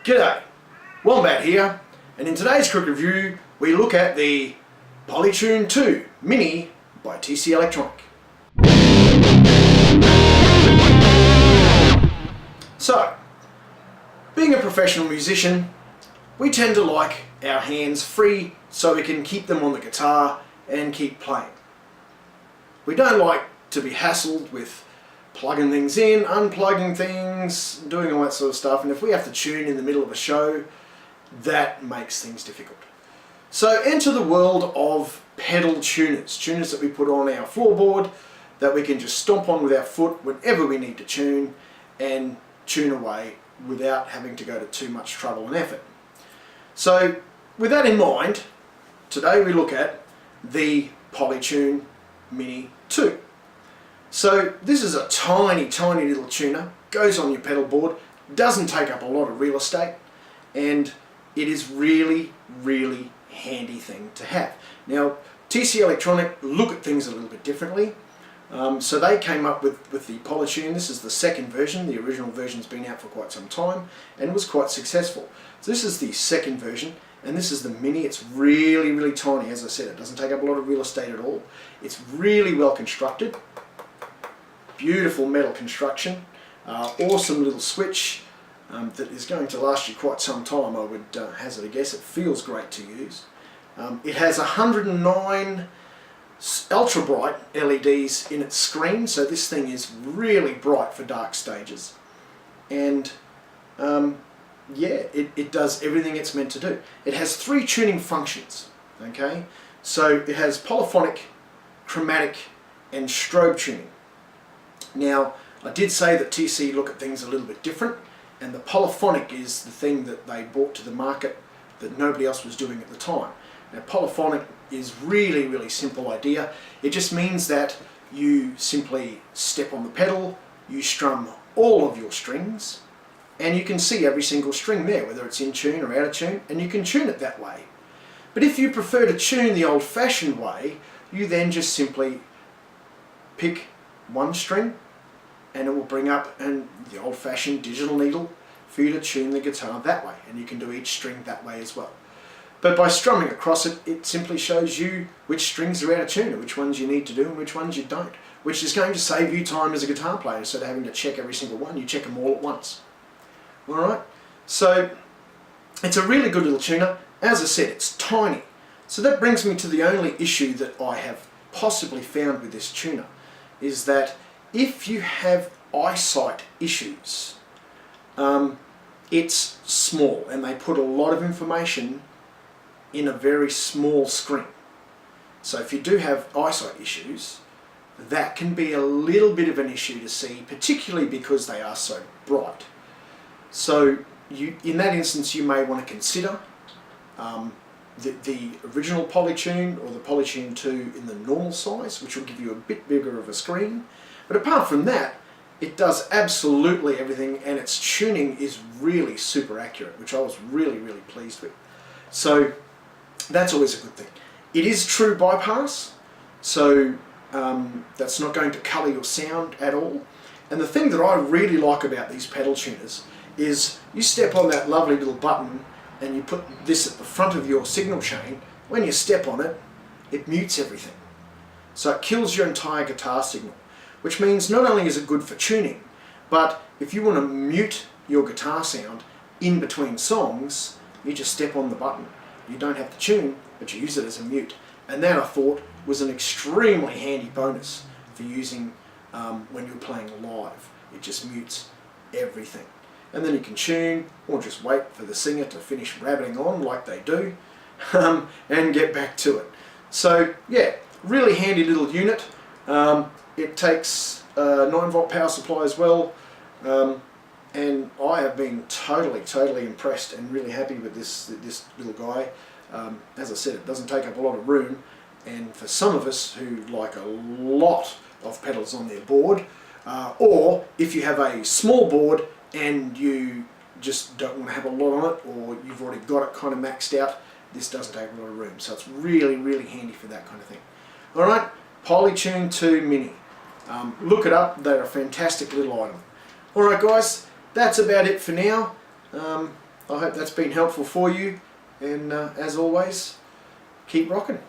G'day, Wombat here, and in today's quick review we look at the Polytune 2 Mini by TC Electronic. So, being a professional musician, we tend to like our hands free so we can keep them on the guitar and keep playing. We don't like to be hassled with plugging things in, unplugging things, doing all that sort of stuff, and if we have to tune in the middle of a show, that makes things difficult. So enter the world of pedal tuners that we put on our floorboard that we can just stomp on with our foot whenever we need to tune and tune away without having to go to too much trouble and effort. So with that in mind, today we look at the Polytune Mini 2. So this is a tiny little tuner, goes on your pedal board, doesn't take up a lot of real estate, and it is really handy thing to have. Now TC Electronic look at things a little bit differently, so they came up with the Polytune. This is the second version. The original version's been out for quite some time and was quite successful. So this is the second version, and this is the Mini. It's really tiny. As I said, it doesn't take up a lot of real estate at all. It's really well constructed. Beautiful metal construction, awesome little switch that is going to last you quite some time, I would hazard a guess. It feels great to use. It has 109 ultra bright LEDs in its screen, so this thing is really bright for dark stages, and yeah, it does everything it's meant to do. It has 3 tuning functions, okay? So it has polyphonic, chromatic and strobe tuning. Now, I did say that TC look at things a little bit different, and the polyphonic is the thing that they brought to the market that nobody else was doing at the time. Now, polyphonic is really simple idea. It just means that you simply step on the pedal, you strum all of your strings, and you can see every single string there, whether it's in tune or out of tune, and you can tune it that way. But if you prefer to tune the old-fashioned way, you then just simply pick one string, and it will bring up the old-fashioned digital needle for you to tune the guitar that way, and you can do each string that way as well. But by strumming across it, it simply shows you which strings are out of tune, and which ones you need to do and which ones you don't, which is going to save you time as a guitar player. Instead of having to check every single one, you check them all at once. Alright, so it's a really good little tuner. As I said, it's tiny. So that brings me to the only issue that I have possibly found with this tuner, is that if you have eyesight issues, it's small, and they put a lot of information in a very small screen. So if you do have eyesight issues, that can be a little bit of an issue to see, particularly because they are so bright. So in that instance, you may want to consider the original Polytune or the Polytune 2 in the normal size, which will give you a bit bigger of a screen. But apart from that, it does absolutely everything, and its tuning is really super accurate, which I was really pleased with. So that's always a good thing. It is true bypass, so that's not going to colour your sound at all. And the thing that I really like about these pedal tuners is you step on that lovely little button and you put this at the front of your signal chain. When you step on it, it mutes everything. So it kills your entire guitar signal, which means not only is it good for tuning, but if you want to mute your guitar sound in between songs, you just step on the button. You don't have to tune, but you use it as a mute. And that, I thought, was an extremely handy bonus for using when you're playing live. It just mutes everything. And then you can tune, or just wait for the singer to finish rabbiting on like they do, and get back to it. So yeah, really handy little unit. It takes a 9-volt power supply as well, and I have been totally impressed and really happy with this little guy. As I said, it doesn't take up a lot of room, and for some of us who like a lot of pedals on their board, or if you have a small board and you just don't want to have a lot on it, or you've already got it kind of maxed out, this doesn't take a lot of room. So it's really handy for that kind of thing. Alright, Polytune 2 Mini. Look it up, they're a fantastic little item. Alright guys, that's about it for now. I hope that's been helpful for you, and as always, keep rocking.